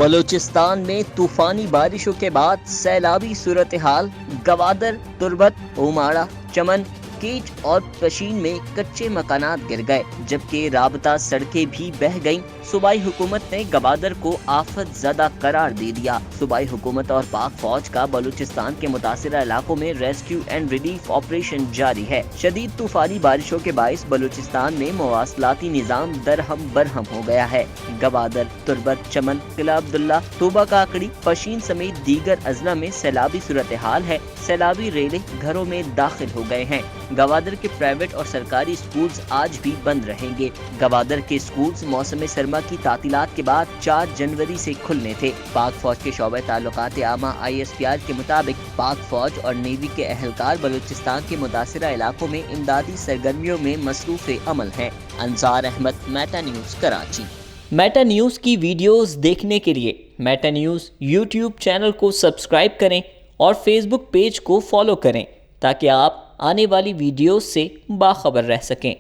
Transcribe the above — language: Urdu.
بلوچستان میں طوفانی بارشوں کے بعد سیلابی صورتحال، گوادر، تربت، اوماڑہ، چمن، کیچ اور پشین میں کچے مکانات گر گئے جبکہ رابطہ سڑکیں بھی بہہ گئیں۔ صوبائی حکومت نے گوادر کو آفت زدہ قرار دے دیا۔ صوبائی حکومت اور پاک فوج کا بلوچستان کے متاثرہ علاقوں میں ریسکیو اینڈ ریلیف آپریشن جاری ہے۔ شدید طوفانی بارشوں کے باعث بلوچستان میں مواصلاتی نظام درہم برہم ہو گیا ہے۔ گوادر، تربت، چمن، قلعہ عبداللہ، طوبہ کاکڑی، پشین سمیت دیگر اضلاع میں سیلابی صورتحال ہے۔ سیلابی ریلیں گھروں میں داخل ہو گئے ہیں۔ گوادر کے پرائیویٹ اور سرکاری سکولز آج بھی بند رہیں گے۔ گوادر کے سکولز موسم سرما کی تعطیلات کے بعد 4 جنوری سے کھلنے تھے۔ پاک فوج کے شعبہ تعلقات عامہ ISPR کے مطابق پاک فوج اور نیوی کے اہلکار بلوچستان کے متاثرہ علاقوں میں امدادی سرگرمیوں میں مصروف عمل ہیں۔ Ansar Ahmed, Meta News, Karachi. Meta News کی ویڈیوز دیکھنے کے لیے میٹا نیوز YouTube چینل کو سبسکرائب کریں اور فیس بک پیج کو فالو کریں تاکہ آپ آنے والی ویڈیوز سے باخبر رہ سکیں۔